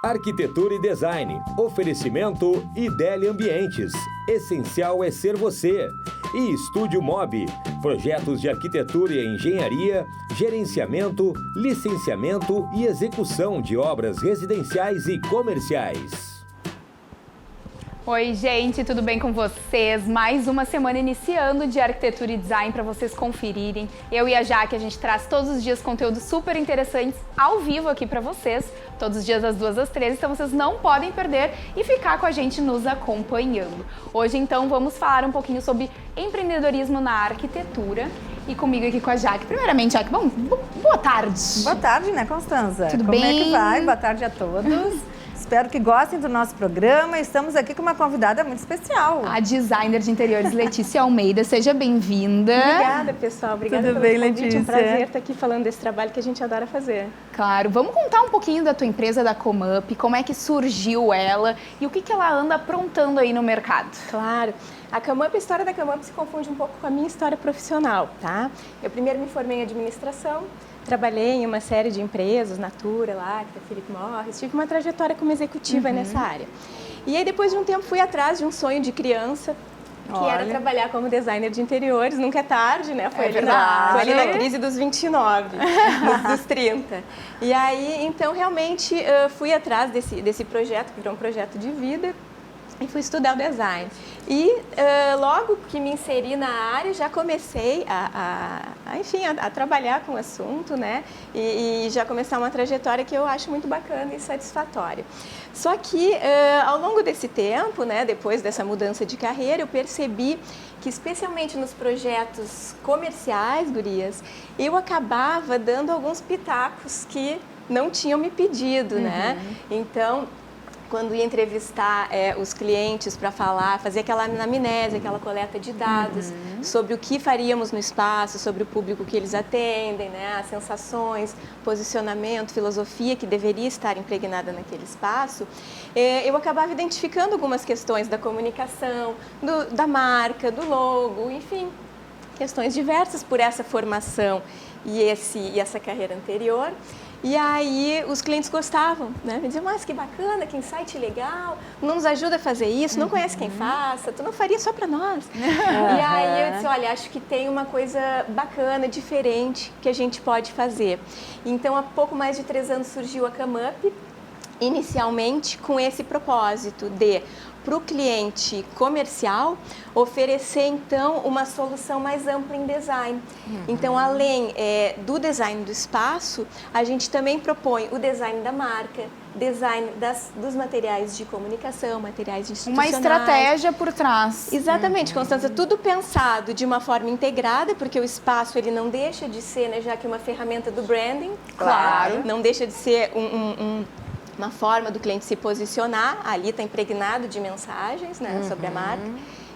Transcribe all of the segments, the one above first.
Arquitetura e Design. Oferecimento Ideli Ambientes. Essencial é ser você. E Estúdio Mob. Projetos de arquitetura e engenharia, gerenciamento, licenciamento e execução de obras residenciais e comerciais. Oi, gente, tudo bem com vocês? Mais uma semana iniciando de arquitetura e design para vocês conferirem. Eu e a Jaque, a gente traz todos os dias conteúdos super interessantes ao vivo aqui para vocês, todos os dias das 2 às 3, então vocês não podem perder e ficar com a gente nos acompanhando. Hoje, então, vamos falar um pouquinho sobre empreendedorismo na arquitetura. E comigo aqui com a Jaque. Primeiramente, Jaque, bom, boa tarde. Boa tarde, né, Constanza? Tudo bem? Como é que vai? Boa tarde a todos. Espero que gostem do nosso programa. Estamos aqui com uma convidada muito especial. A designer de interiores, Letícia Almeida. Seja bem-vinda. Obrigada, pessoal. Obrigada pelo convite. Letícia. É um prazer estar aqui falando desse trabalho que a gente adora fazer. Claro. Vamos contar um pouquinho da tua empresa, da Comup, como é que surgiu ela e o que ela anda aprontando aí no mercado. Claro. A história da Comup se confunde um pouco com a minha história profissional, tá? Eu primeiro me formei em administração, trabalhei em uma série de empresas, Natura, Lacta, Philip Morris, tive uma trajetória como executiva nessa área. E aí, depois de um tempo, fui atrás de um sonho de criança, que era trabalhar como designer de interiores. Nunca é tarde, né? Foi ali na crise dos 29, dos 30. E aí, então, realmente, fui atrás desse projeto, que virou um projeto de vida, e fui estudar o design. E logo que me inseri na área, já comecei a trabalhar com o assunto, né? E já começar uma trajetória que eu acho muito bacana e satisfatória. Só que ao longo desse tempo, né, depois dessa mudança de carreira, eu percebi que, especialmente nos projetos comerciais, gurias, eu acabava dando alguns pitacos que não tinham me pedido, né? Então, quando ia entrevistar os clientes para falar, fazer aquela anamnese, aquela coleta de dados sobre o que faríamos no espaço, sobre o público que eles atendem, né, as sensações, posicionamento, filosofia que deveria estar impregnada naquele espaço, eu acabava identificando algumas questões da comunicação, da marca, do logo, enfim, questões diversas por essa formação e essa carreira anterior. E aí os clientes gostavam, né? Me diziam, mas que bacana, que insight legal, não nos ajuda a fazer isso, não conhece quem faça, tu não faria só para nós. E aí eu disse, olha, acho que tem uma coisa bacana, diferente, que a gente pode fazer. Então, há pouco mais de 3 anos surgiu a Comup, inicialmente com esse propósito de, para o cliente comercial, oferecer então uma solução mais ampla em design. Então, além do design do espaço, a gente também propõe o design da marca, design dos materiais de comunicação, materiais institucionais. Uma estratégia por trás. Exatamente, Constança, tudo pensado de uma forma integrada, porque o espaço ele não deixa de ser, né, já que uma ferramenta do branding, claro, não deixa de ser uma forma do cliente se posicionar, ali está impregnado de mensagens, né, sobre a marca.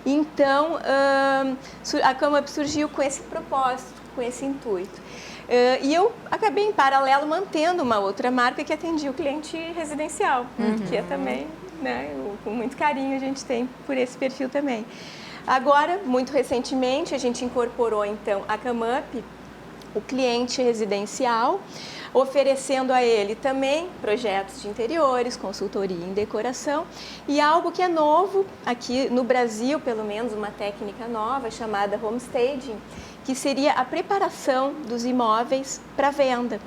Então, a Comup surgiu com esse propósito, com esse intuito. E eu acabei, em paralelo, mantendo uma outra marca que atendia o cliente residencial, que é também, né, com muito carinho a gente tem por esse perfil também. Agora, muito recentemente, a gente incorporou, então, a Comup, o cliente residencial, oferecendo a ele também projetos de interiores, consultoria em decoração e algo que é novo aqui no Brasil, pelo menos uma técnica nova chamada homestaging, que seria a preparação dos imóveis para venda.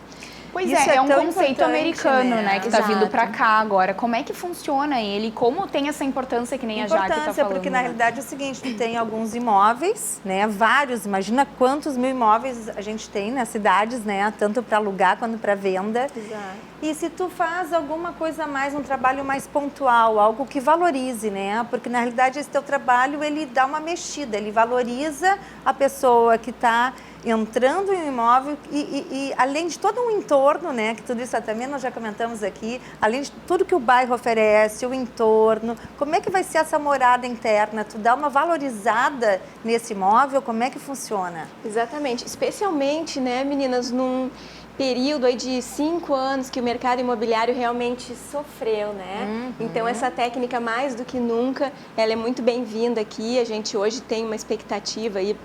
Pois Isso é um conceito americano, né, que está vindo para cá agora. Como é que funciona ele? Como tem essa importância que nem a Jaque está falando? Porque na realidade é o seguinte, tu tem alguns imóveis, né, vários, imagina quantos mil imóveis a gente tem nas cidades, né, tanto para alugar quanto para venda. Exato. E se tu faz alguma coisa mais, um trabalho mais pontual, algo que valorize, né, porque na realidade esse teu trabalho, ele dá uma mexida, ele valoriza a pessoa que está entrando em um imóvel e além de todo um entorno, né, que tudo isso também nós já comentamos aqui, além de tudo que o bairro oferece, o entorno, como é que vai ser essa morada interna? Tu dá uma valorizada nesse imóvel, como é que funciona? Exatamente, especialmente, né, meninas, num período aí de 5 anos que o mercado imobiliário realmente sofreu, né? Então, essa técnica, mais do que nunca, ela é muito bem-vinda aqui. A gente hoje tem uma expectativa aí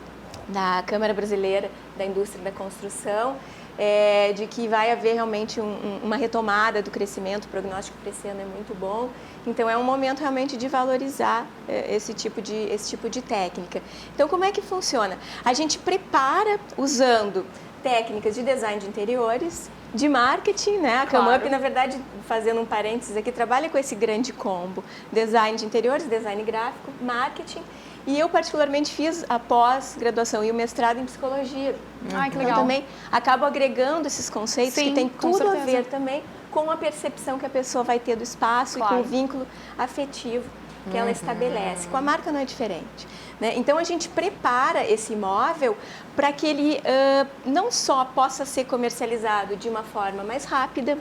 da Câmara Brasileira da Indústria da Construção de que vai haver realmente uma retomada do crescimento, o prognóstico para esse ano é muito bom. Então, é um momento realmente de valorizar esse tipo de técnica. Então, como é que funciona? A gente prepara usando técnicas de design de interiores, de marketing, né? A CaMup, na verdade, fazendo um parênteses aqui, trabalha com esse grande combo. Design de interiores, design gráfico, marketing. E eu, particularmente, fiz a pós-graduação e o mestrado em psicologia. Ai, que legal. Então, também acabo agregando esses conceitos Sim, que tem com tudo a certeza. ver também com a percepção que a pessoa vai ter do espaço e com o vínculo afetivo que ela estabelece. Com a marca não é diferente, né? Então, a gente prepara esse imóvel para que ele não só possa ser comercializado de uma forma mais rápida,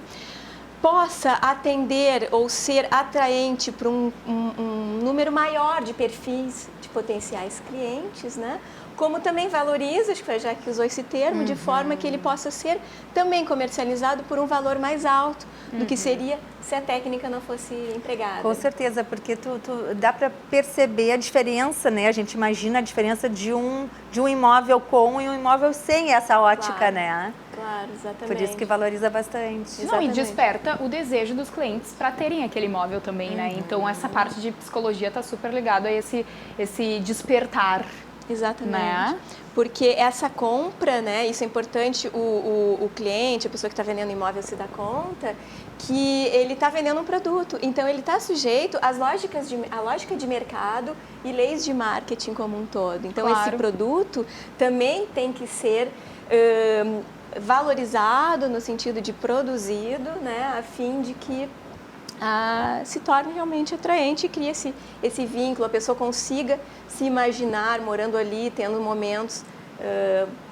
possa atender ou ser atraente para um número maior de perfis de potenciais clientes, né? Como também valoriza, acho que foi já que usou esse termo, de forma que ele possa ser também comercializado por um valor mais alto do que seria se a técnica não fosse empregada. Com certeza, porque dá para perceber a diferença, né? A gente imagina a diferença de um imóvel com e um imóvel sem essa ótica, Claro. né? Claro, exatamente. Por isso que valoriza bastante. Não, e Exatamente. desperta o desejo dos clientes para terem aquele imóvel também, né? Então, essa parte de psicologia está super ligada a esse despertar. Exatamente. Né? Porque essa compra, né, isso é importante, o cliente, a pessoa que está vendendo imóvel se dá conta que ele está vendendo um produto. Então, ele está sujeito à lógica de mercado e leis de marketing como um todo. Então, Claro. esse produto também tem que ser valorizado no sentido de produzido, né, a fim de que se torne realmente atraente e crie esse vínculo, a pessoa consiga se imaginar morando ali, tendo momentos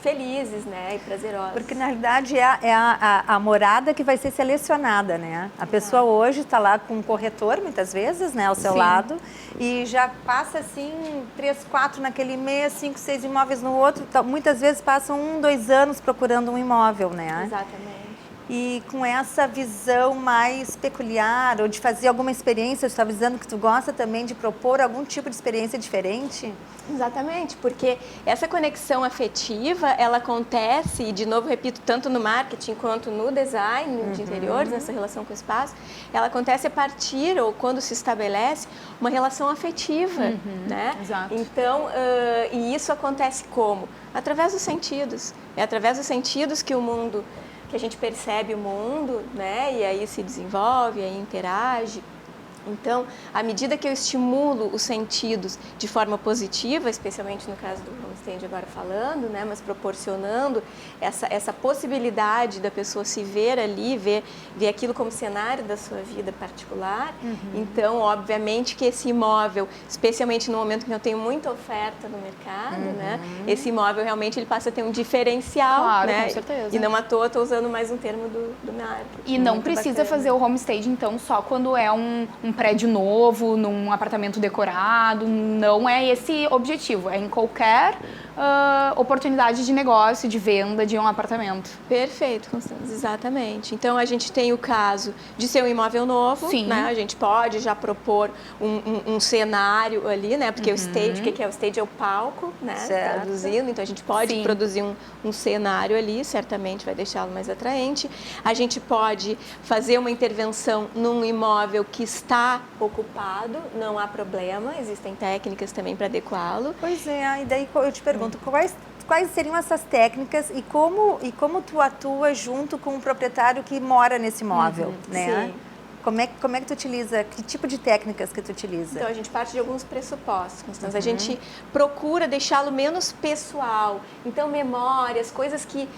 felizes, né, e prazerosos. Porque, na realidade, é a morada que vai ser selecionada, né? A pessoa hoje está lá com um corretor, muitas vezes, né, ao seu Sim. lado, e já passa, assim, 3, 4 naquele mês, 5, 6 imóveis no outro. Muitas vezes passam 1, 2 anos procurando um imóvel, né? Exatamente. E com essa visão mais peculiar, ou de fazer alguma experiência, você está avisando que tu gosta também de propor algum tipo de experiência diferente? Exatamente, porque essa conexão afetiva, ela acontece, e de novo repito, tanto no marketing quanto no design de interiores, nessa relação com o espaço, ela acontece a partir, ou quando se estabelece, uma relação afetiva, né? Exato. Então, e isso acontece como? Através dos sentidos. É através dos sentidos que que a gente percebe o mundo, né? E aí se desenvolve, aí interage. Então, à medida que eu estimulo os sentidos de forma positiva, especialmente no caso do homestay agora falando, né, mas proporcionando essa possibilidade da pessoa se ver ali, ver aquilo como cenário da sua vida particular. Então, obviamente que esse imóvel, especialmente no momento que eu tenho muita oferta no mercado, né, esse imóvel realmente ele passa a ter um diferencial, Claro, né? com certeza. E não à toa estou usando mais um termo do marketing. E não Muito precisa bacana. fazer o homestay, então, só quando é um prédio novo, num apartamento decorado. Não é esse objetivo. É em qualquer oportunidade de negócio, de venda de um apartamento. Perfeito, Constância, exatamente. Então, a gente tem o caso de ser um imóvel novo, Sim. né? A gente pode já propor um cenário ali, né? Porque o stage, o que é o stage? É o palco, né? Certo. Traduzindo. Então, a gente pode Sim. produzir um cenário ali, certamente vai deixá-lo mais atraente. A gente pode fazer uma intervenção num imóvel que está ocupado, não há problema, existem técnicas também para adequá-lo. Pois é, e daí eu te pergunto, quais seriam essas técnicas e como tu atua junto com o proprietário que mora nesse imóvel, né? Sim. Como é que tu utiliza, que tipo de técnicas que tu utiliza? Então, a gente parte de alguns pressupostos, Constância. A gente procura deixá-lo menos pessoal. Então, memórias, coisas que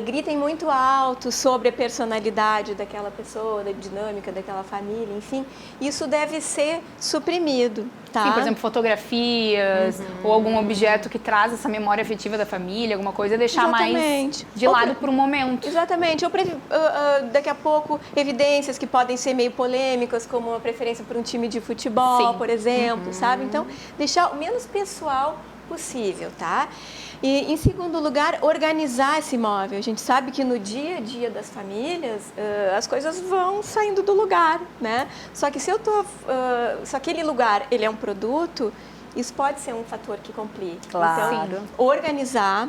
gritem muito alto sobre a personalidade daquela pessoa, da dinâmica daquela família, enfim. Isso deve ser suprimido, tá? Sim, por exemplo, fotografias ou algum objeto que traz essa memória afetiva da família, alguma coisa, deixar Exatamente. mais de lado por um momento. Exatamente. Ou daqui a pouco, evidências que podem ser meio polêmicas, como a preferência por um time de futebol, Sim. por exemplo, sabe? Então, deixar o menos pessoal possível, tá? E, em segundo lugar, organizar esse imóvel. A gente sabe que no dia a dia das famílias, as coisas vão saindo do lugar, né? Só que se aquele lugar, ele é um produto, isso pode ser um fator que complique. Claro. Então, organizar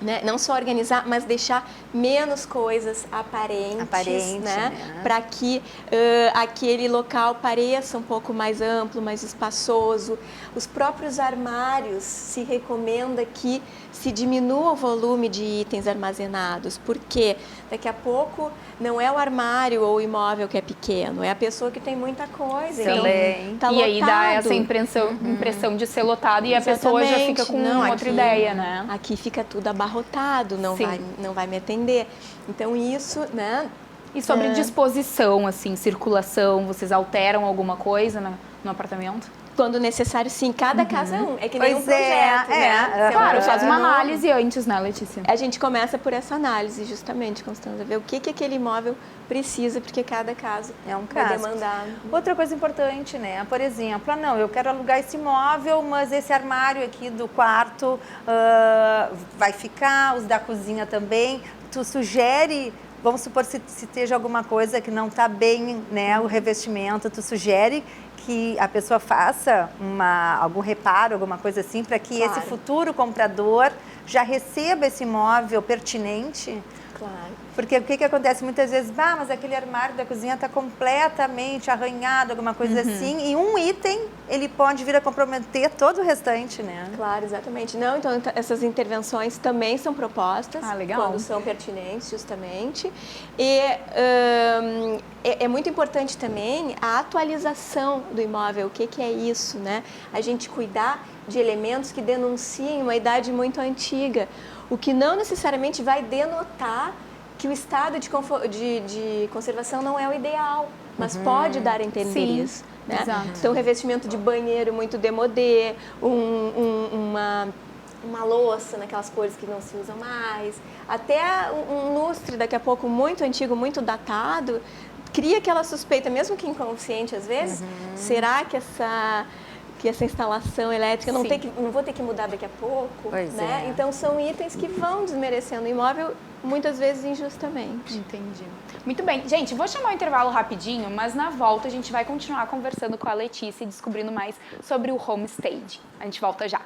né? Não só organizar, mas deixar menos coisas aparentes, né? Para que aquele local pareça um pouco mais amplo, mais espaçoso. Os próprios armários, se recomenda que se diminua o volume de itens armazenados, porque daqui a pouco não é o armário ou o imóvel que é pequeno, é a pessoa que tem muita coisa. Então, tá e aí lotado. dá essa impressão de ser lotado e a pessoa já fica com outra ideia, né? Aqui fica tudo abarrotado, não vai me atender. Então isso, né? E sobre disposição, assim, circulação, vocês alteram alguma coisa no apartamento? Quando necessário, sim. Cada casa é um. É que nem um projeto, né? Claro, faz uma análise antes, né, Letícia? A gente começa por essa análise, justamente, Constanza, ver o que aquele imóvel precisa, porque cada caso é um vai caso. demandar. Outra coisa importante, né? Por exemplo, não, eu quero alugar esse imóvel, mas esse armário aqui do quarto vai ficar, os da cozinha também. Tu sugere, vamos supor se esteja alguma coisa que não está bem, né? O revestimento, tu sugere que a pessoa faça algum reparo, alguma coisa assim, para que esse futuro comprador já receba esse imóvel pertinente. Claro. Porque o que acontece muitas vezes? Mas aquele armário da cozinha está completamente arranhado, alguma coisa assim, e um item ele pode vir a comprometer todo o restante, né? Claro, exatamente. Não, então essas intervenções também são propostas quando são pertinentes, justamente. E é muito importante também a atualização do imóvel. O que é isso, né? A gente cuidar de elementos que denunciem uma idade muito antiga, o que não necessariamente vai denotar que o estado de conservação não é o ideal, mas pode dar a entender isso. Né? Exato. Então, revestimento de banheiro muito demodê, uma louça naquelas cores que não se usam mais, até um lustre daqui a pouco muito antigo, muito datado, cria aquela suspeita, mesmo que inconsciente às vezes, será que essa instalação elétrica não vou ter que mudar daqui a pouco, né? Então são itens que vão desmerecendo o imóvel muitas vezes injustamente. Entendi. Muito bem. Gente, vou chamar o intervalo rapidinho, mas na volta a gente vai continuar conversando com a Letícia e descobrindo mais sobre o homestaging. A gente volta já.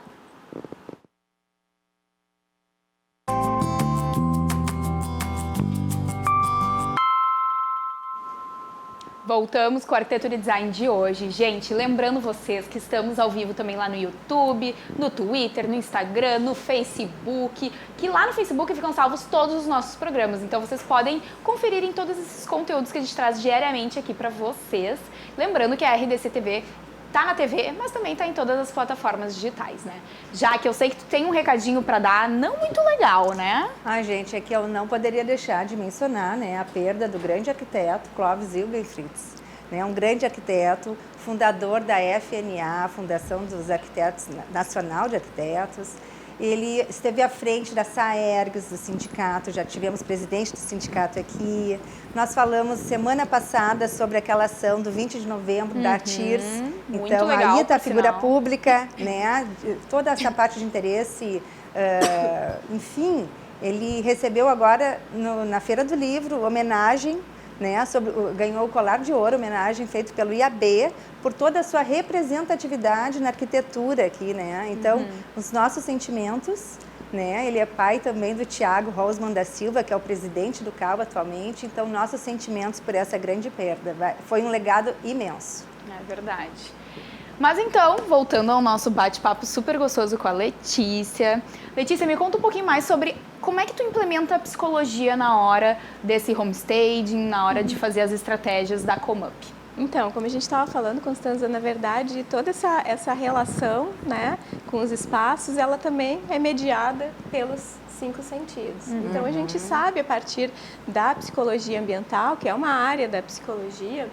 Voltamos com o Arquitetura e Design de hoje. Gente, lembrando vocês que estamos ao vivo também lá no YouTube, no Twitter, no Instagram, no Facebook, que lá no Facebook ficam salvos todos os nossos programas. Então vocês podem conferir em todos esses conteúdos que a gente traz diariamente aqui para vocês. Lembrando que a RDC TV tá na TV, mas também tá em todas as plataformas digitais, né? Já que eu sei que tu tem um recadinho para dar, não muito legal, né? Gente, é que eu não poderia deixar de mencionar, né, a perda do grande arquiteto Clóvis Ilgen Fritz, né, um grande arquiteto, fundador da FNA, Fundação dos Arquitetos Nacional de Arquitetos. Ele esteve à frente da SAERGS, do sindicato, já tivemos presidente do sindicato aqui. Nós falamos semana passada sobre aquela ação do 20 de novembro da ARTIRS. Então, legal, aí está a figura pública, né? Toda essa parte de interesse, enfim, ele recebeu agora na Feira do Livro homenagem, né, ganhou o colar de ouro, homenagem feita pelo IAB, por toda a sua representatividade na arquitetura aqui, né? Então, os nossos sentimentos, né? Ele é pai também do Tiago Rosman da Silva, que é o presidente do CAU atualmente, então nossos sentimentos por essa grande perda. Foi um legado imenso. É verdade. Mas então, voltando ao nosso bate-papo super gostoso com a Letícia. Letícia, me conta um pouquinho mais sobre como é que tu implementa a psicologia na hora desse homestaging, na hora de fazer as estratégias da Comup. Então, como a gente estava falando, Constanza, na verdade, toda essa relação, né, com os espaços, ela também é mediada pelos 5 sentidos. Então, a gente sabe, a partir da psicologia ambiental, que é uma área da psicologia,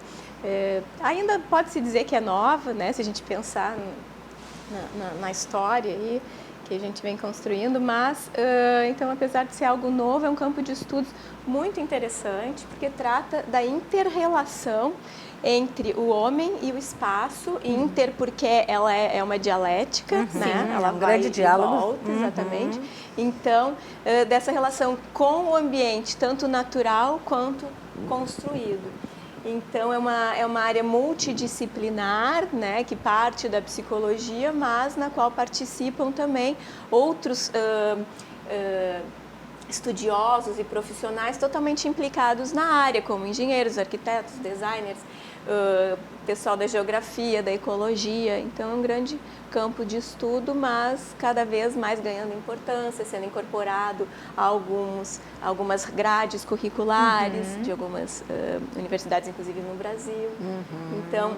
ainda pode-se dizer que é nova, né, se a gente pensar na história aí, que a gente vem construindo, mas, então, apesar de ser algo novo, é um campo de estudos muito interessante, porque trata da inter-relação entre o homem e o espaço, inter porque ela é uma dialética, né? Ela é um grande diálogo. Volta, exatamente. Então, dessa relação com o ambiente, tanto natural quanto construído. Então, é uma área multidisciplinar, né, que parte da psicologia, mas na qual participam também outros estudiosos e profissionais totalmente implicados na área, como engenheiros, arquitetos, designers, pessoal da geografia, da ecologia. Então, é um grande campo de estudo, mas cada vez mais ganhando importância, sendo incorporado a algumas grades curriculares de algumas universidades, inclusive no Brasil. Então,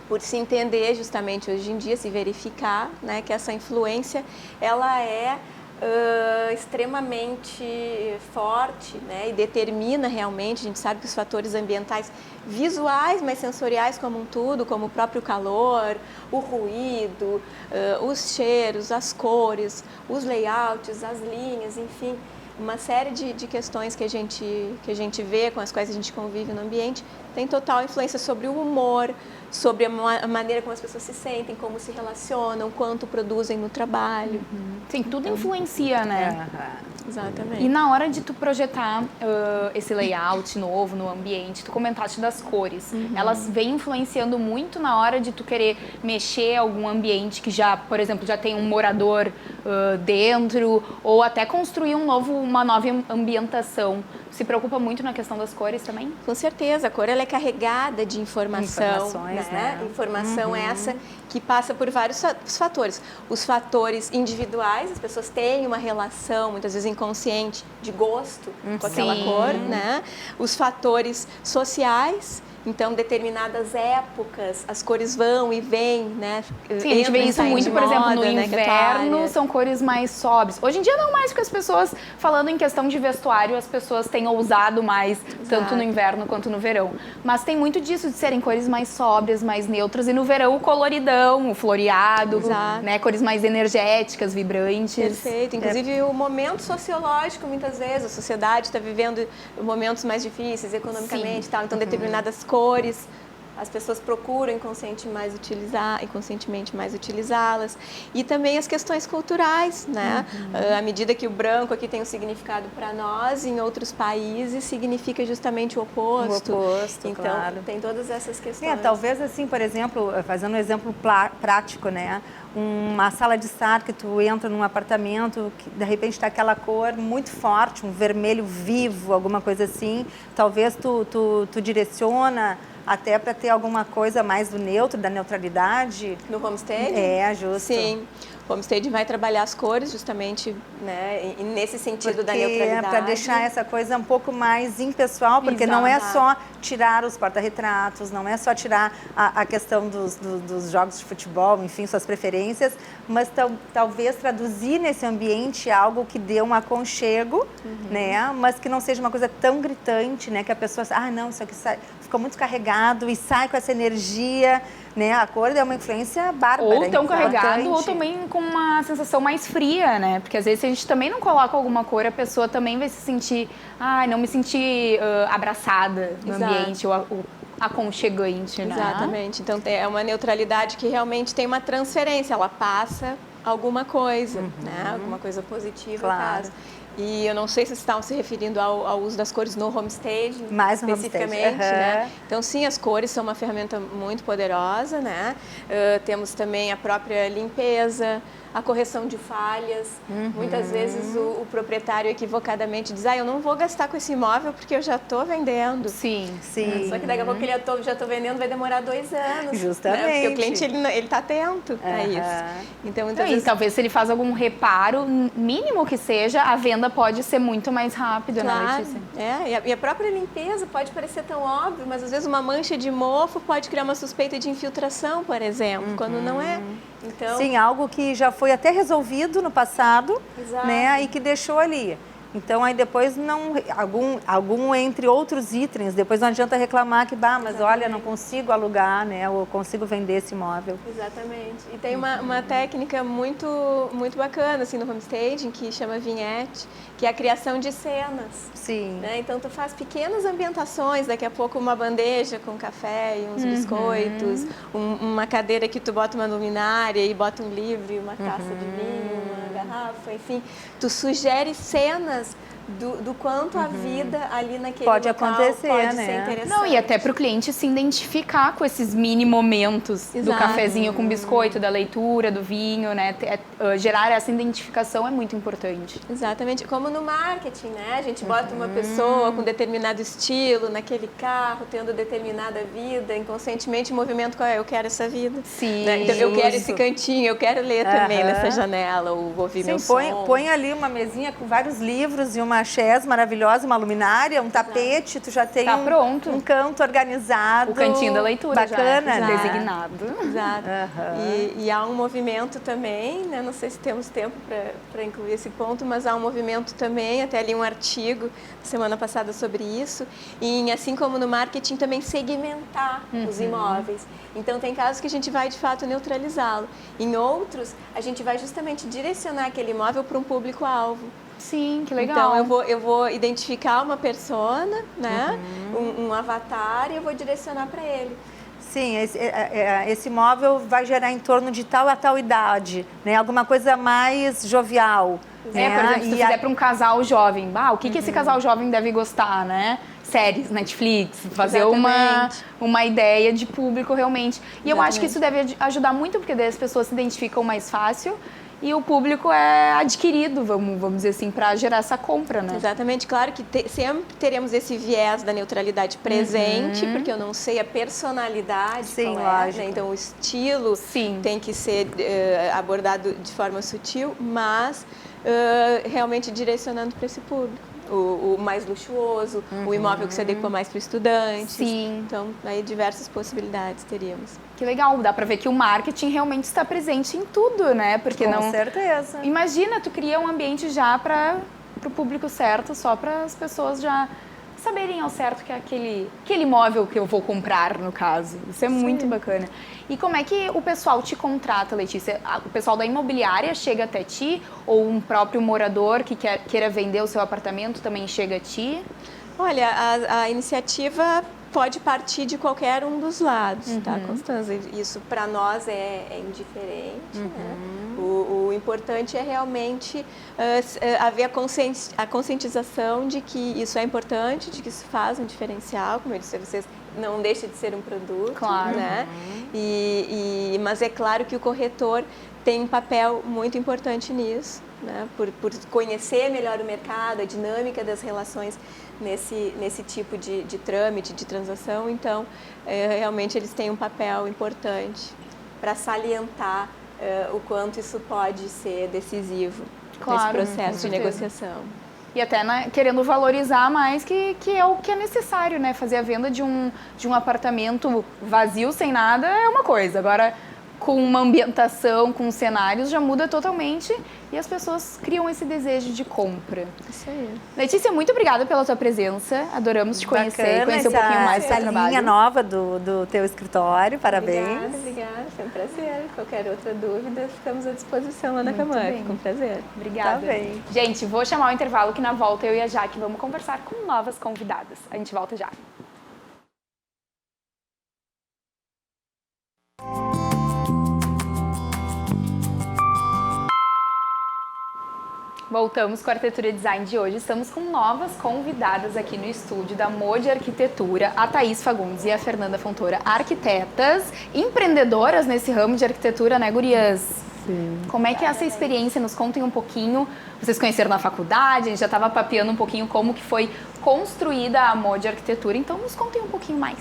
por se entender justamente hoje em dia, se verificar, né, que essa influência ela é extremamente forte, né, e determina realmente. A gente sabe que os fatores ambientais visuais, mas sensoriais como um todo, como o próprio calor, o ruído, os cheiros, as cores, os layouts, as linhas, enfim, uma série de questões que a gente vê, com as quais a gente convive no ambiente, tem total influência sobre o humor, sobre a maneira como as pessoas se sentem, como se relacionam, quanto produzem no trabalho. Sim, tudo influencia, né? Exatamente. E na hora de tu projetar esse layout novo no ambiente, tu comentaste das cores. Elas vêm influenciando muito na hora de tu querer mexer algum ambiente que já, por exemplo, já tem um morador dentro, ou até construir uma nova ambientação. Se preocupa muito na questão das cores também? Com certeza, a cor ela é carregada de Informações, né? Informação essa que passa por vários fatores. Os fatores individuais, as pessoas têm uma relação, muitas vezes inconsciente, de gosto com aquela cor, né? Os fatores sociais, então, determinadas épocas, as cores vão e vêm, né? Sim, a gente vê isso muito, por exemplo, no inverno, né, são cores mais sóbrias. Hoje em dia não mais, porque as pessoas, falando em questão de vestuário, as pessoas têm ousado mais, tanto no inverno quanto no verão. Mas tem muito disso, de serem cores mais sóbrias, mais neutras, e no verão o coloridão, o floreado, né? Cores mais energéticas, vibrantes. Perfeito. Inclusive o momento sociológico, muitas vezes, a sociedade está vivendo momentos mais difíceis economicamente e tal, então determinadas cores, as pessoas procuram inconscientemente mais utilizá-las. E também as questões culturais, né? À medida que o branco aqui tem um significado para nós, em outros países significa justamente o oposto. Então, claro, tem todas essas questões. Talvez assim, por exemplo, fazendo um exemplo prático, né? Uma sala de estar que tu entra num apartamento que de repente está aquela cor muito forte, um vermelho vivo, alguma coisa assim. Talvez tu direciona até para ter alguma coisa mais do neutro, da neutralidade. No homestaging? Justo. Sim. O homestaging vai trabalhar as cores justamente, né, nesse sentido da neutralidade. Para deixar essa coisa um pouco mais impessoal, porque não é só tirar os porta-retratos, não é só tirar a questão dos jogos de futebol, enfim, suas preferências, mas talvez traduzir nesse ambiente algo que dê um aconchego, né, mas que não seja uma coisa tão gritante, né, que a pessoa, não, isso aqui ficou muito carregado e sai com essa energia, né? A cor é uma influência bárbara. Ou tão carregado, ou também com uma sensação mais fria, né? Porque às vezes se a gente também não coloca alguma cor, a pessoa também vai se sentir, não me sentir abraçada no ambiente, ou aconchegante, né? Exatamente. Então é uma neutralidade que realmente tem uma transferência, ela passa alguma coisa, né? Alguma coisa positiva. Claro. E eu não sei se vocês estavam se referindo ao uso das cores no homestaging, mais no especificamente, né? Então, sim, as cores são uma ferramenta muito poderosa, né? Temos também a própria limpeza, a correção de falhas. Muitas vezes o proprietário equivocadamente diz, eu não vou gastar com esse imóvel porque eu já estou vendendo. Sim. Só que daqui a pouco já estou vendendo, vai demorar 2 anos. Justamente. Né? Porque o cliente ele está atento a isso. Então, muitas vezes... talvez se ele faz algum reparo, mínimo que seja, a venda pode ser muito mais rápida, claro, né, Letícia? E a própria limpeza pode parecer tão óbvio, mas às vezes uma mancha de mofo pode criar uma suspeita de infiltração, por exemplo, quando não é. Então... Sim, algo que já foi até resolvido no passado, né, e que deixou ali. Então, aí depois algum entre outros itens, depois não adianta reclamar que, mas olha, não consigo alugar, né, ou consigo vender esse imóvel. Exatamente. E tem uma técnica muito bacana, assim, no homestaging, que chama vignette, que é a criação de cenas. Sim. Né? Então, tu faz pequenas ambientações, daqui a pouco uma bandeja com café e uns biscoitos, uma cadeira que tu bota uma luminária e bota um livro e uma taça de vinho, uma garrafa, enfim. Tu sugere cenas do quanto a vida ali naquele Pode local acontecer, pode né? ser interessante. Não, e até para o cliente se identificar com esses mini momentos do Exato. cafezinho com biscoito, da leitura, do vinho, né? Gerar essa identificação é muito importante. Exatamente, como no marketing, né? A gente bota uma pessoa com determinado estilo naquele carro, tendo determinada vida, inconscientemente o movimento qual é? Eu quero essa vida. Sim. Né? Então, eu quero esse Justo. cantinho, eu quero ler também nessa janela, ou ouvir meu som. Põe ali uma mesinha com vários livros e uma chaise maravilhosa, uma luminária, um tapete, tu já tem Tá pronto. um canto organizado. O cantinho da leitura bacana, já né? designado. Exato. E há um movimento também, né? Não sei se temos tempo para incluir esse ponto, mas há um movimento também, até ali um artigo semana passada sobre isso, em, assim como no marketing, também segmentar os imóveis. Então, tem casos que a gente vai, de fato, neutralizá-lo. Em outros, a gente vai justamente direcionar aquele imóvel para um público-alvo. Sim, que legal. Então, eu vou identificar uma persona, né? Um avatar, e eu vou direcionar para ele. Sim, esse imóvel vai gerar em torno de tal a tal idade, né? Alguma coisa mais jovial. Né? Por exemplo, se tu fizer para um casal jovem, o que esse casal jovem deve gostar, né? Séries, Netflix, fazer uma ideia de público realmente. E eu acho que isso deve ajudar muito, porque daí as pessoas se identificam mais fácil e o público é adquirido, vamos dizer assim, para gerar essa compra, né? Exatamente, claro que sempre teremos esse viés da neutralidade presente, porque eu não sei a personalidade, Sim, qual lógico. né? Então o estilo tem que ser abordado de forma sutil, mas realmente direcionando para esse público. O mais luxuoso, o imóvel que se adequa mais para o estudante. Sim. Então, aí diversas possibilidades teríamos. Que legal, dá pra ver que o marketing realmente está presente em tudo, né? Porque Com certeza. Imagina, tu cria um ambiente já para o público certo, só para as pessoas já saberem ao certo que é aquele imóvel que eu vou comprar, no caso. Isso é muito bacana. E como é que o pessoal te contrata, Letícia? O pessoal da imobiliária chega até ti? Ou um próprio morador que queira vender o seu apartamento também chega a ti? Olha, a iniciativa pode partir de qualquer um dos lados, tá, Constança? Isso para nós é indiferente, né? O importante é realmente haver a conscientização de que isso é importante, de que isso faz um diferencial, como eu disse a vocês, não deixa de ser um produto, claro, né? Mas é claro que o corretor tem um papel muito importante nisso, né? Por conhecer melhor o mercado, a dinâmica das relações nesse tipo de trâmite, de transação. Então, realmente eles têm um papel importante para salientar o quanto isso pode ser decisivo nesse processo de negociação. E até querendo valorizar mais que é o que é necessário, né? Fazer a venda de um apartamento vazio, sem nada, é uma coisa. Agora, com uma ambientação, com cenários, já muda totalmente e as pessoas criam esse desejo de compra. Isso aí. Letícia, muito obrigada pela tua presença. Adoramos te conhecer, conhecer um pouquinho mais do teu trabalho. Linha nova do teu escritório, parabéns. Obrigada, foi um prazer. Qualquer outra dúvida, ficamos à disposição lá na Camamp. Com prazer. Obrigada. Tá bem. Gente, vou chamar o intervalo que na volta eu e a Jaque vamos conversar com novas convidadas. A gente volta já. Voltamos com a Arquitetura e Design de hoje. Estamos com novas convidadas aqui no estúdio da Modi Arquitetura, a Thaís Fagundes e a Fernanda Fontoura, arquitetas, empreendedoras nesse ramo de arquitetura, né, gurias? Sim. Como é que é essa experiência? Nos contem um pouquinho. Vocês conheceram na faculdade, a gente já estava papeando um pouquinho como que foi construída a Modi Arquitetura, então nos contem um pouquinho mais.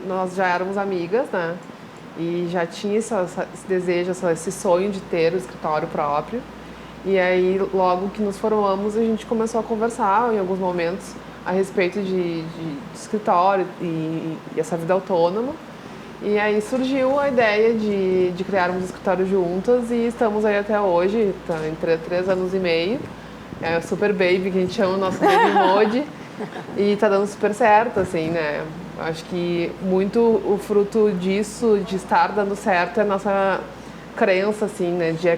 Nós já éramos amigas, né? E já tinha esse desejo, esse sonho de ter o escritório próprio. E aí, logo que nos formamos, a gente começou a conversar em alguns momentos a respeito de escritório e essa vida autônoma. E aí surgiu a ideia de criarmos um escritório juntas e estamos aí até hoje, tá em 3 anos e meio. É o Super Baby, que a gente chama o nosso Baby Modi. E tá dando super certo, assim, né? Acho que muito o fruto disso, de estar dando certo, é a nossa crença, assim, né? De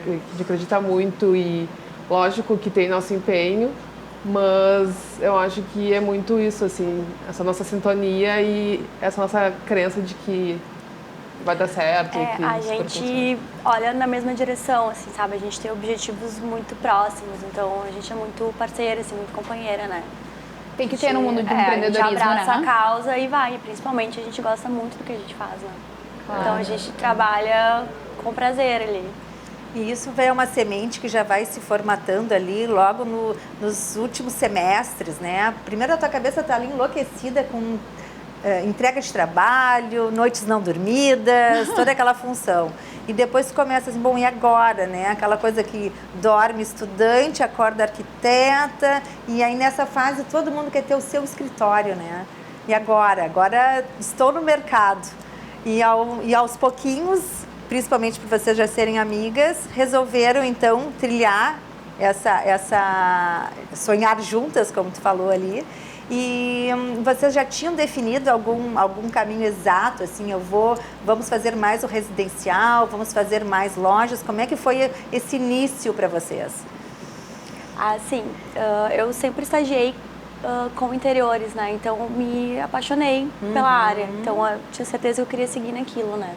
acreditar muito e, lógico, que tem nosso empenho, mas eu acho que é muito isso, assim, essa nossa sintonia e essa nossa crença de que vai dar certo? e que A super funciona? gente olha na mesma direção, assim, sabe? A gente tem objetivos muito próximos, então a gente é muito parceira, assim, muito companheira, né? Tem que ter no mundo do A gente empreendedorismo, abraça né? a causa e vai. Principalmente a gente gosta muito do que a gente faz, né? Então a gente trabalha com prazer ali. E isso é uma semente que já vai se formatando ali logo nos últimos semestres, né? Primeiro a tua cabeça está ali enlouquecida com entrega de trabalho, noites não dormidas, toda aquela função. E depois começa assim, bom, e agora, né? Aquela coisa que dorme estudante, acorda arquiteta, e aí nessa fase todo mundo quer ter o seu escritório, né? E agora? Agora estou no mercado. E aos pouquinhos, principalmente por vocês já serem amigas, resolveram então trilhar sonhar juntas, como tu falou ali. E vocês já tinham definido algum caminho exato, assim, vamos fazer mais o residencial, vamos fazer mais lojas? Como é que foi esse início para vocês? Assim, eu sempre estagiei com interiores, né? Então me apaixonei pela área. Então eu tinha certeza que eu queria seguir naquilo, né?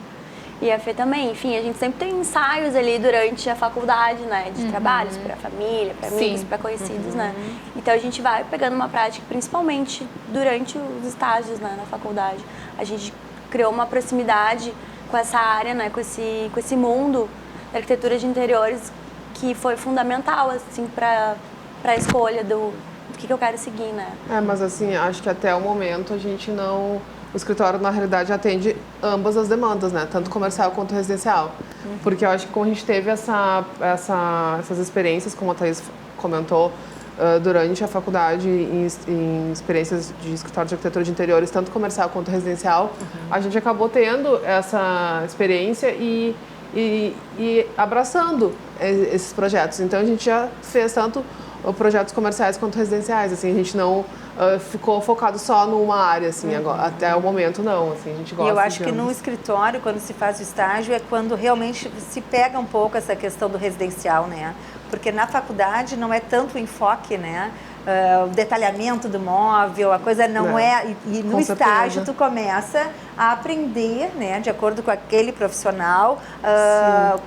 E a Fê também, enfim, a gente sempre tem ensaios ali durante a faculdade, né? De trabalhos para família, para amigos, para conhecidos, né? Então a gente vai pegando uma prática, principalmente durante os estágios, né? Na faculdade. A gente criou uma proximidade com essa área, né? Com esse mundo da arquitetura de interiores que foi fundamental, assim, para a escolha do que eu quero seguir, né? Mas assim, acho que até o momento a gente não... O escritório, na realidade, atende ambas as demandas, né? Tanto comercial quanto residencial. Porque eu acho que como a gente teve essas experiências, como a Thaís comentou, durante a faculdade, em experiências de escritório de arquitetura de interiores, tanto comercial quanto residencial, a gente acabou tendo essa experiência e abraçando esses projetos. Então, a gente já fez tanto projetos comerciais quanto residenciais. Assim, a gente não ficou focado só numa área, assim, agora, até o momento não, assim, a gente gosta. E eu acho que no escritório, quando se faz o estágio, é quando realmente se pega um pouco essa questão do residencial, né? Porque na faculdade não é tanto o enfoque, né? O detalhamento do móvel, a coisa não é... E no estágio tu começa a aprender, né, de acordo com aquele profissional,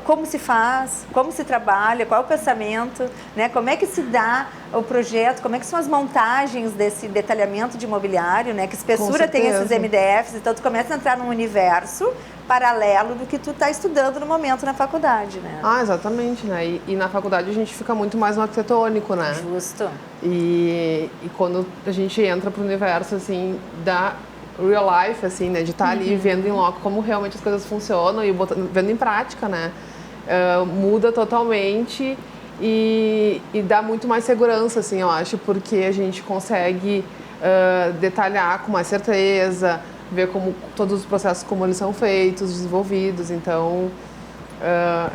como se faz, como se trabalha, qual é o pensamento, né, como é que se dá o projeto, como é que são as montagens desse detalhamento de imobiliário, né, que espessura tem esses MDFs, então tu começa a entrar num universo paralelo do que tu está estudando no momento na faculdade, né? Exatamente, né? E na faculdade a gente fica muito mais no arquitetônico, né? Justo. E quando a gente entra pro universo, assim, da real life, assim, né? De estar ali vendo em loco como realmente as coisas funcionam e vendo em prática, né? Muda totalmente e dá muito mais segurança, assim, eu acho, porque a gente consegue detalhar com mais certeza, ver como todos os processos, como eles são feitos, desenvolvidos, então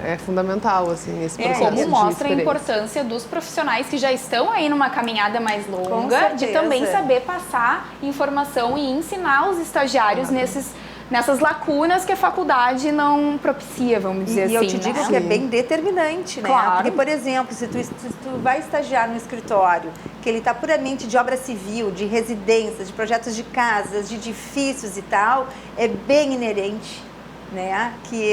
é fundamental, assim, esse processo como de mostra a experiência. importância dos profissionais que já estão aí numa caminhada mais longa, de certeza. também saber passar informação e ensinar os estagiários nessas lacunas que a faculdade não propicia, vamos dizer assim. E eu te digo que é bem determinante, né? Claro. Porque, por exemplo, se tu vai estagiar no escritório, que ele está puramente de obra civil, de residências, de projetos de casas, de edifícios e tal, é bem inerente, né? Que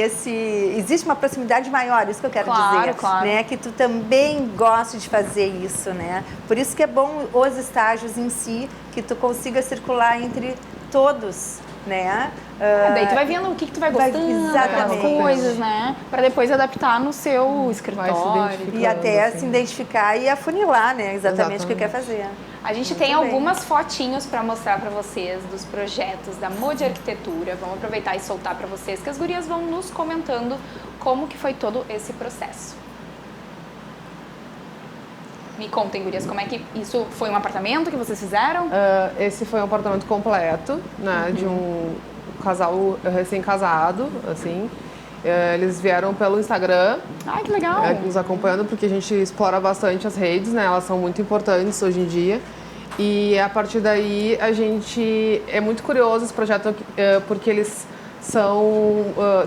existe uma proximidade maior, isso que eu quero dizer, claro. né? Que tu também gosta de fazer isso, né? Por isso que é bom os estágios em si, que tu consiga circular entre todos, né? Daí tu vai vendo o que tu vai gostando, as coisas, né? Pra depois adaptar no seu escritório. E até assim. se identificar e afunilar, né? Exatamente o que quer fazer. A gente tem algumas fotinhos para mostrar para vocês dos projetos da Modi Arquitetura. Vamos aproveitar e soltar para vocês, que as gurias vão nos comentando como que foi todo esse processo. Me contem, gurias, como é que isso foi um apartamento que vocês fizeram? Esse foi um apartamento completo, né, de um casal recém-casado, assim. Eles vieram pelo Instagram. Ai, que legal! Nos acompanhando, porque a gente explora bastante as redes, né? Elas são muito importantes hoje em dia. E a partir daí a gente... É muito curioso esse projeto, porque eles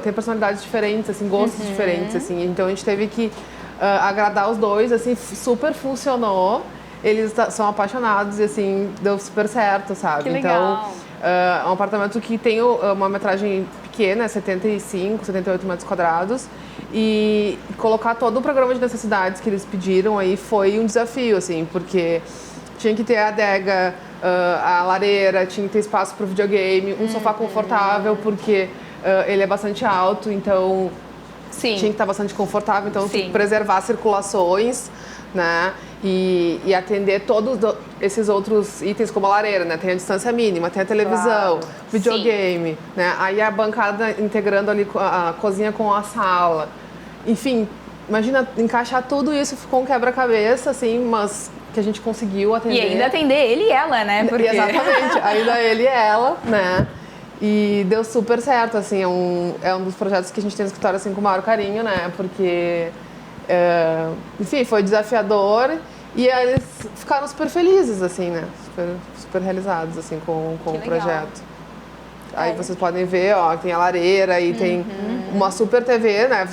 têm personalidades diferentes, assim, gostos diferentes, assim. Então a gente teve que agradar os dois, assim, super funcionou. Eles são apaixonados e, assim, deu super certo, sabe? Que legal! Então, é um apartamento que tem uma metragem pequeno, é 75, 78 metros quadrados. E colocar todo o programa de necessidades que eles pediram aí foi um desafio, assim, porque tinha que ter a adega, a lareira, tinha que ter espaço para o videogame, um sofá confortável, porque ele é bastante alto, então Sim. tinha que estar bastante confortável, então Sim. preservar circulações, né? E atender todos esses outros itens, como a lareira, né? Tem a distância mínima, tem a televisão, videogame, né? Aí a bancada integrando ali a cozinha com a sala. Enfim, imagina encaixar tudo isso, ficou um quebra-cabeça, assim, mas que a gente conseguiu atender. E ainda atender ele e ela, né? Porque... Exatamente, ainda ele e ela, né? E deu super certo, assim, é um dos projetos que a gente tem no escritório, assim, com o maior carinho, né? Porque, enfim, foi desafiador e aí eles ficaram super felizes, assim, né? Super realizados, assim, com o projeto. Aí vocês podem ver, ó, tem a lareira e tem uma super TV, né?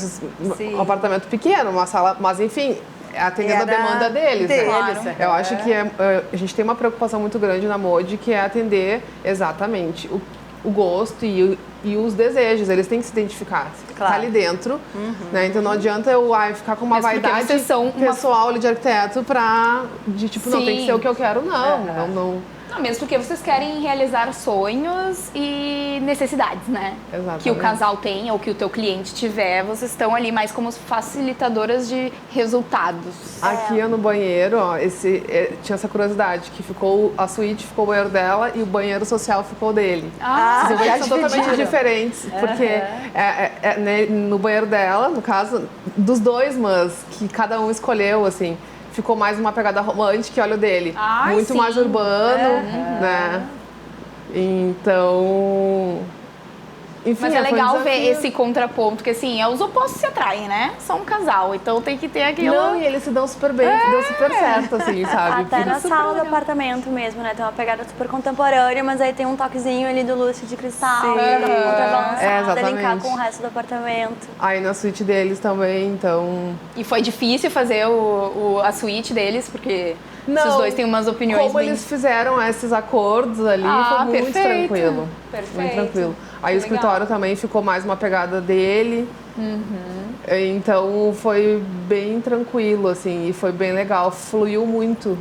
Um apartamento pequeno, uma sala, mas enfim, atendendo a demanda deles, né? Claro. Eu acho que a gente tem uma preocupação muito grande na Modi, que é atender exatamente o gosto e os desejos. Eles têm que se identificar, tá ali dentro, né? Então não adianta eu ficar com uma vaidade pessoal ali de arquiteto não, tem que ser o que eu quero, não. Não, mesmo porque vocês querem realizar sonhos e necessidades, né? Exatamente. Que o casal tem ou que o teu cliente tiver, vocês estão ali mais como facilitadoras de resultados. Aqui no banheiro, ó, tinha essa curiosidade, que a suíte ficou o banheiro dela e o banheiro social ficou dele. Os banheiros são totalmente diferentes, porque no banheiro dela, no caso, dos dois, mas que cada um escolheu, assim, ficou mais uma pegada romântica, e olha o dele. Muito mais urbano, né? Então... Enfim, mas é legal um ver esse contraponto, porque assim, os opostos se atraem, né? São um casal, então tem que ter aquilo... Não, e eles se dão super bem, se dão super certo, assim, sabe? Até na sala do apartamento mesmo, né? Tem uma pegada super contemporânea, mas aí tem um toquezinho ali do lustre de cristal, contrabalançada, linkar com o resto do apartamento. Aí na suíte deles também, então... E foi difícil fazer a suíte deles, porque esses dois têm umas opiniões como eles fizeram esses acordos ali, foi muito tranquilo. Perfeito. Muito tranquilo. Aí o escritório também ficou mais uma pegada dele. Então foi bem tranquilo, assim, e foi bem legal. Fluiu muito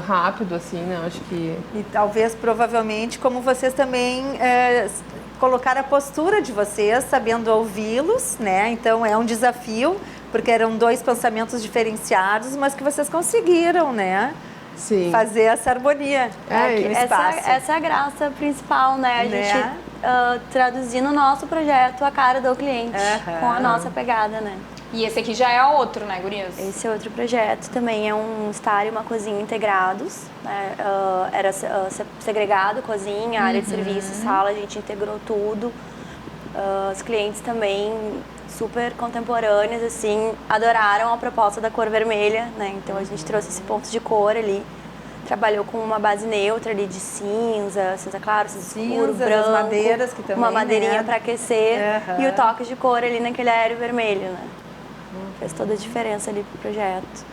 rápido, assim, né? Acho que... E talvez, provavelmente, como vocês também colocaram a postura de vocês, sabendo ouvi-los, né? Então é um desafio, porque eram dois pensamentos diferenciados, mas que vocês conseguiram, né? Sim. Fazer essa harmonia aqui no espaço. Essa é a graça principal, né? A gente traduzir no nosso projeto a cara do cliente, com a nossa pegada, né? E esse aqui já é outro, né, gurias? Esse é outro projeto, também é um estar e uma cozinha integrados, né? Era segregado, cozinha, área de serviço, sala, a gente integrou tudo. Os clientes também super contemporâneos, assim, adoraram a proposta da cor vermelha, né? Então a gente trouxe esse ponto de cor ali, trabalhou com uma base neutra ali de cinza claro, cinza escuro, branco, as madeiras que também, uma madeirinha, né? para aquecer e o toque de cor ali naquele aéreo vermelho, né? Fez toda a diferença ali pro projeto.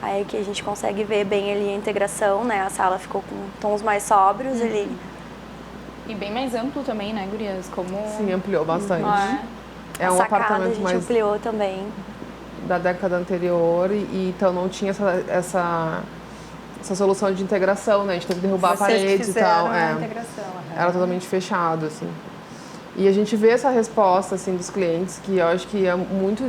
Aí que a gente consegue ver bem ali a integração, né? A sala ficou com tons mais sóbrios ali. E bem mais amplo também, né, gurias? Sim, ampliou bastante. É um sacada, apartamento a gente mais ampliou também. da década anterior e então não tinha essa solução de integração, né? A gente teve que derrubar a parede e tal. Era totalmente fechado, assim. E a gente vê essa resposta, assim, dos clientes, que eu acho que é muito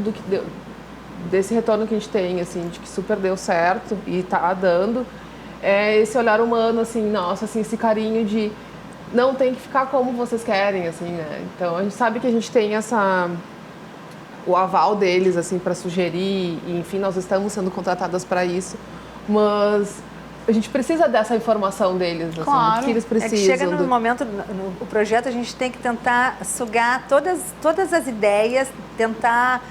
desse retorno que a gente tem, assim, de que super deu certo e tá dando, é esse olhar humano, assim, nossa, assim, esse carinho de não tem que ficar como vocês querem, assim, né? Então a gente sabe que a gente tem o aval deles, assim, para sugerir, e, enfim, nós estamos sendo contratadas para isso, mas a gente precisa dessa informação deles, assim, do que eles precisam. É que chega no momento, no projeto, a gente tem que tentar sugar todas as ideias, tentar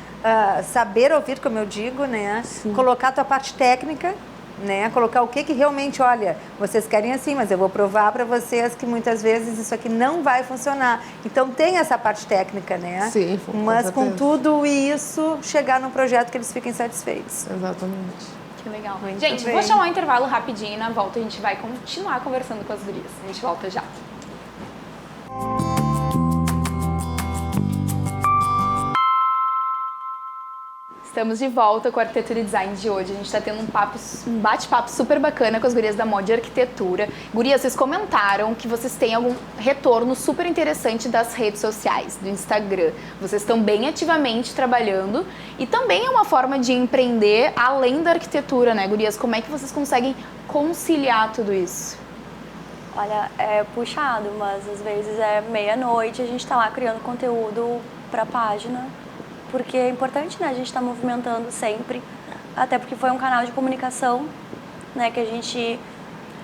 saber ouvir, como eu digo, né? Sim. Colocar a tua parte técnica, né? Colocar o que realmente, olha, vocês querem assim, mas eu vou provar para vocês que muitas vezes isso aqui não vai funcionar. Então tem essa parte técnica, né? Sim, mas com tudo isso, chegar num projeto que eles fiquem satisfeitos. Exatamente. Que legal. Muito gente, bem. Vou chamar um intervalo rapidinho e na volta a gente vai continuar conversando com as gurias. A gente volta já. Estamos de volta com a Arquitetura e Design de hoje. A gente está tendo um bate-papo super bacana com as gurias da Mod Arquitetura. Gurias, vocês comentaram que vocês têm algum retorno super interessante das redes sociais, do Instagram. Vocês estão bem ativamente trabalhando e também é uma forma de empreender além da arquitetura, né, gurias? Como é que vocês conseguem conciliar tudo isso? Olha, é puxado, mas às vezes é meia-noite, a gente está lá criando conteúdo para a página. Porque é importante, né, a gente estar movimentando sempre, até porque foi um canal de comunicação, né, que a gente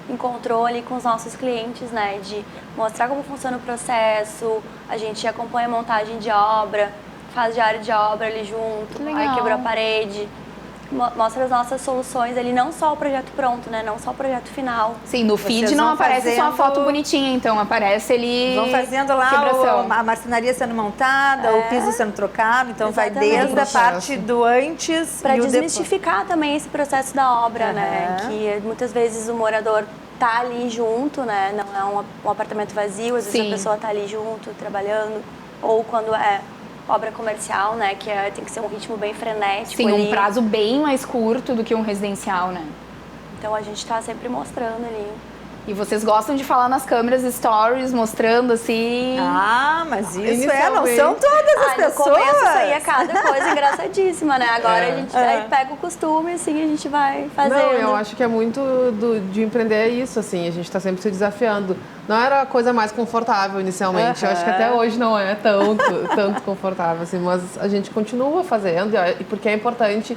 encontrou ali com os nossos clientes, né, de mostrar como funciona o processo, a gente acompanha a montagem de obra, faz diário de obra ali junto, aí quebrou a parede, mostra as nossas soluções ali, não só o projeto pronto, né, não só o projeto final. Sim, no feed não aparece só uma foto bonitinha, então aparece ali... Vão fazendo lá a marcenaria sendo montada, o piso sendo trocado, então exatamente. Vai desde a parte do antes para desmistificar também esse processo da obra, né, que muitas vezes o morador tá ali junto, né, não é um apartamento vazio, às vezes a pessoa tá ali junto, trabalhando, ou quando é obra comercial, né, que tem que ser um ritmo bem frenético. Sim, ali. Um prazo bem mais curto do que um residencial, né? Então a gente está sempre mostrando ali. E vocês gostam de falar nas câmeras stories, mostrando assim... Ah, mas isso não são todas as pessoas. No começo saía cada coisa engraçadíssima, né? Agora a gente aí pega o costume, assim, a gente vai fazendo. Não, eu acho que é muito de empreender é isso, assim, a gente está sempre se desafiando. Não era a coisa mais confortável inicialmente, eu acho que até hoje não é tanto confortável, assim, mas a gente continua fazendo, e porque é importante,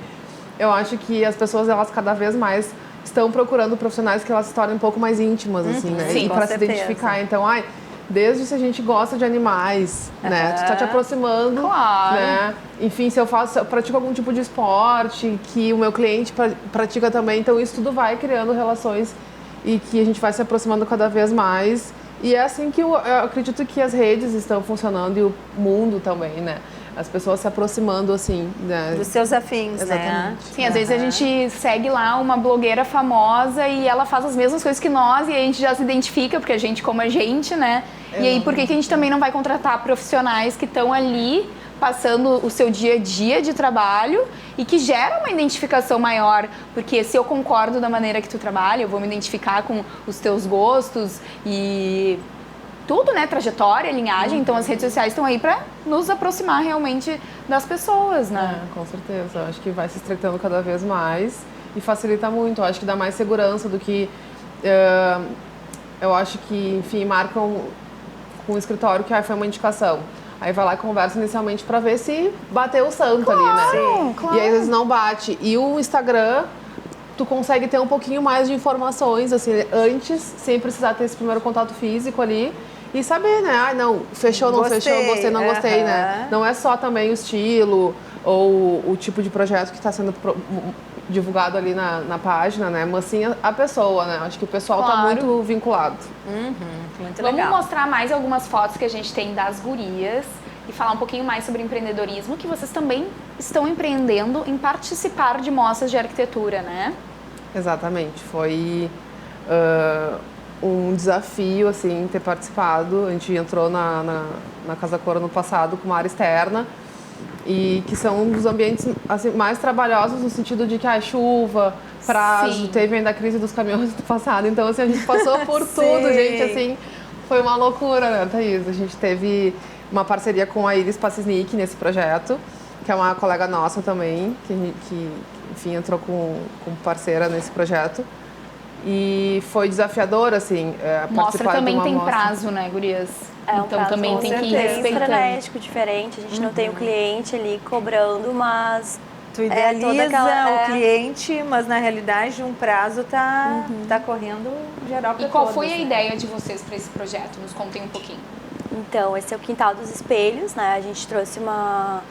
eu acho que as pessoas, elas cada vez mais estão procurando profissionais que elas se tornem um pouco mais íntimas, assim, né? Sim, para se identificar. Então, desde se a gente gosta de animais, né? Tu tá te aproximando, né? Enfim, se eu pratico algum tipo de esporte que o meu cliente pratica também, então isso tudo vai criando relações e que a gente vai se aproximando cada vez mais. E é assim que eu acredito que as redes estão funcionando e o mundo também, né? As pessoas se aproximando, assim, né? Dos seus afins, né? Sim, às vezes a gente segue lá uma blogueira famosa e ela faz as mesmas coisas que nós e a gente já se identifica, porque a gente como a gente, né? E aí, por que a gente também não vai contratar profissionais que estão ali passando o seu dia a dia de trabalho e que gera uma identificação maior? Porque se eu concordo da maneira que tu trabalha, eu vou me identificar com os teus gostos e... tudo, né? Trajetória, linhagem. Então, as redes sociais estão aí para nos aproximar realmente das pessoas, né? Com certeza. Eu acho que vai se estreitando cada vez mais e facilita muito. Eu acho que dá mais segurança do que... eu acho que, enfim, marcam com o escritório que foi uma indicação. Aí vai lá e conversa inicialmente para ver se bateu o santo ali, né? Sim, claro. E aí, às vezes, não bate. E o Instagram... tu consegue ter um pouquinho mais de informações, assim, antes, sem precisar ter esse primeiro contato físico ali. E saber, né? Não, fechou, não fechou, gostei, não gostei, né? Não é só também o estilo ou o tipo de projeto que está sendo divulgado ali na página, né? Mas sim a pessoa, né? Acho que o pessoal está muito vinculado. Muito Vamos legal. mostrar mais algumas fotos que a gente tem das gurias e falar um pouquinho mais sobre empreendedorismo, que vocês também estão empreendendo em participar de mostras de arquitetura, né? Exatamente. Foi um desafio, assim, ter participado. A gente entrou na Casa Cor no passado com uma área externa e que são um dos ambientes assim, mais trabalhosos no sentido de que chuva, prazo, teve ainda a crise dos caminhões do passado. Então, assim, a gente passou por tudo, gente, assim, foi uma loucura, né, Thaís? A gente teve uma parceria com a Iris Passisnik nesse projeto, que é uma colega nossa também, que enfim, entrou como parceira nesse projeto. E foi desafiador, assim, Mostra também de uma tem mostra. prazo, né, gurias? Um então também tem que ir bem respeitando. frenético, diferente. A gente não tem o cliente ali cobrando, mas... Tu idealiza o cliente, mas na realidade um prazo tá correndo geral para E qual todos, foi a né? ideia de vocês para esse projeto? Nos contem um pouquinho. Então, esse é o Quintal dos Espelhos, né? A gente trouxe uma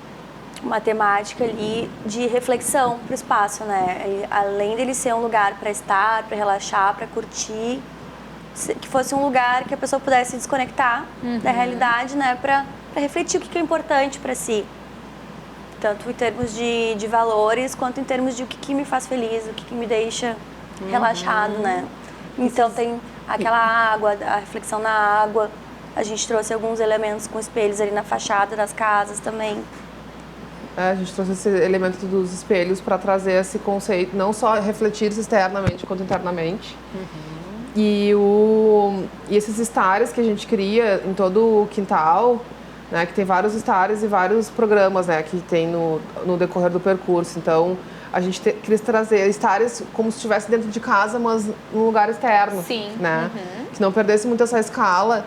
temática ali de reflexão para o espaço, né? E, além dele ser um lugar para estar, para relaxar, para curtir, que fosse um lugar que a pessoa pudesse se desconectar da realidade, né? Para refletir o que é importante para si. Tanto em termos de valores, quanto em termos de o que me faz feliz, o que me deixa relaxado, né? Então tem aquela água, a reflexão na água. A gente trouxe alguns elementos com espelhos ali na fachada das casas também. A gente trouxe esse elemento dos espelhos para trazer esse conceito, não só refletir externamente quanto internamente. E esses estares que a gente cria em todo o quintal, né, que tem vários estares e vários programas, né, que tem no decorrer do percurso. Então, a gente quis trazer estares como se estivesse dentro de casa, mas num lugar externo. Sim. Né? Que não perdesse muito essa escala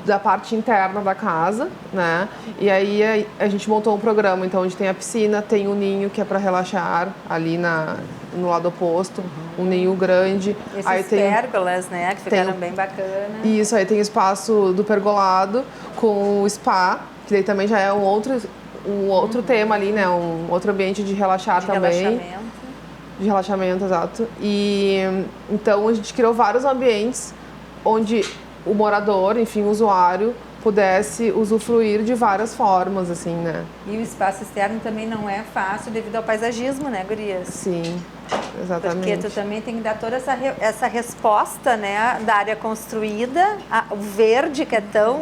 da parte interna da casa, né? E aí a gente montou um programa, então, onde tem a piscina, tem o ninho, que é para relaxar, ali no lado oposto, um ninho grande. Esses aí tem pérgolas, né, que ficaram bem bacanas. Isso, aí tem o espaço do pergolado com o spa, que daí também já é um outro tema ali, né? Um outro ambiente de relaxar também. De relaxamento, exato. E então a gente criou vários ambientes onde o morador, enfim, o usuário, pudesse usufruir de várias formas, assim, né? E o espaço externo também não é fácil devido ao paisagismo, né, gurias? Sim, exatamente. Porque tu também tem que dar toda essa resposta, né, da área construída, o verde que é tão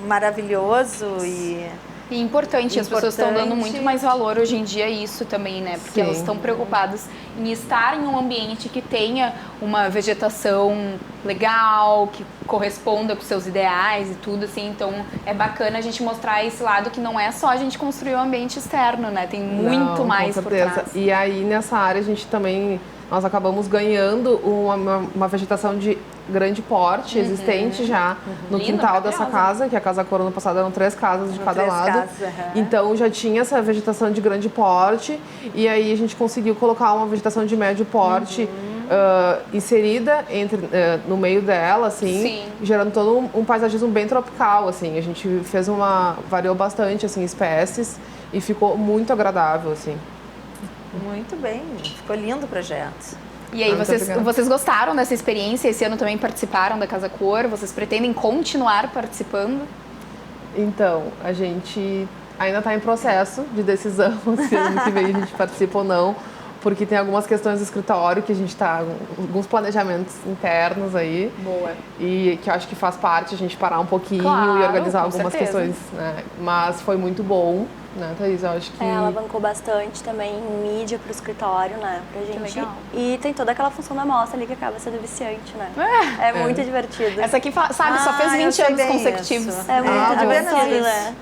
maravilhoso e importante, as pessoas estão dando muito mais valor hoje em dia a isso também, né? Porque elas estão preocupadas em estar em um ambiente que tenha uma vegetação legal, que corresponda com seus ideais e tudo, assim. Então, é bacana a gente mostrar esse lado que não é só a gente construir um ambiente externo, né? Tem muito mais por trás. E aí, nessa área, a gente também... Nós acabamos ganhando uma vegetação de grande porte existente já no quintal dessa casa, que a Casa Cor, ano passado eram 3 casas de cada lado. Então já tinha essa vegetação de grande porte e aí a gente conseguiu colocar uma vegetação de médio porte inserida no meio dela, assim, gerando todo um paisagismo bem tropical, assim. A gente variou bastante, assim, espécies e ficou muito agradável, assim. Muito bem, ficou lindo o projeto. E aí, vocês gostaram dessa experiência? Esse ano também participaram da Casa Cor? Vocês pretendem continuar participando? Então, a gente ainda está em processo de decisão se ano que vem a gente participa ou não, porque tem algumas questões do escritório que a gente está, alguns planejamentos internos aí. Boa. E que eu acho que faz parte a gente parar um pouquinho e organizar algumas questões, né? Mas foi muito bom. Né, Thaís? Eu acho que... ela bancou bastante também em mídia pro escritório, né, pra gente. Que legal. E tem toda aquela função da mostra ali que acaba sendo viciante, né? É muito divertido. Essa aqui, sabe, só fez 20 anos consecutivos. Isso. É muito divertido, né?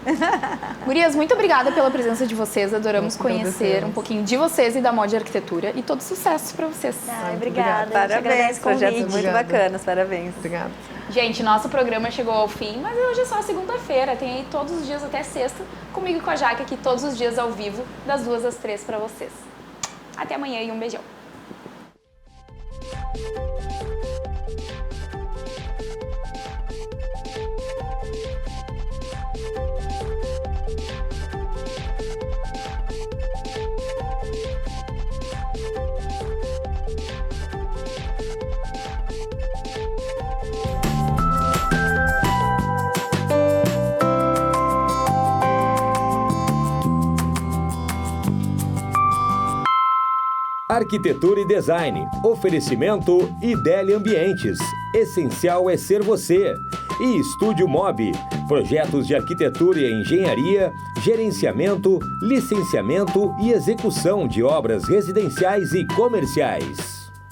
Gurias, muito obrigada pela presença de vocês. Adoramos conhecer um pouquinho de vocês e da Mod Arquitetura. E todo sucesso pra vocês. Obrigada. Parabéns, projetos muito bacanas. Parabéns. Obrigada. Gente, nosso programa chegou ao fim, mas hoje é só segunda-feira. Tem aí todos os dias até sexta, comigo e com a Jaque aqui todos os dias ao vivo, das 2 às 3 para vocês. Até amanhã e um beijão. Arquitetura e Design. Oferecimento Ideli Ambientes. Essencial é ser você. E Estúdio Mob. Projetos de arquitetura e engenharia, gerenciamento, licenciamento e execução de obras residenciais e comerciais.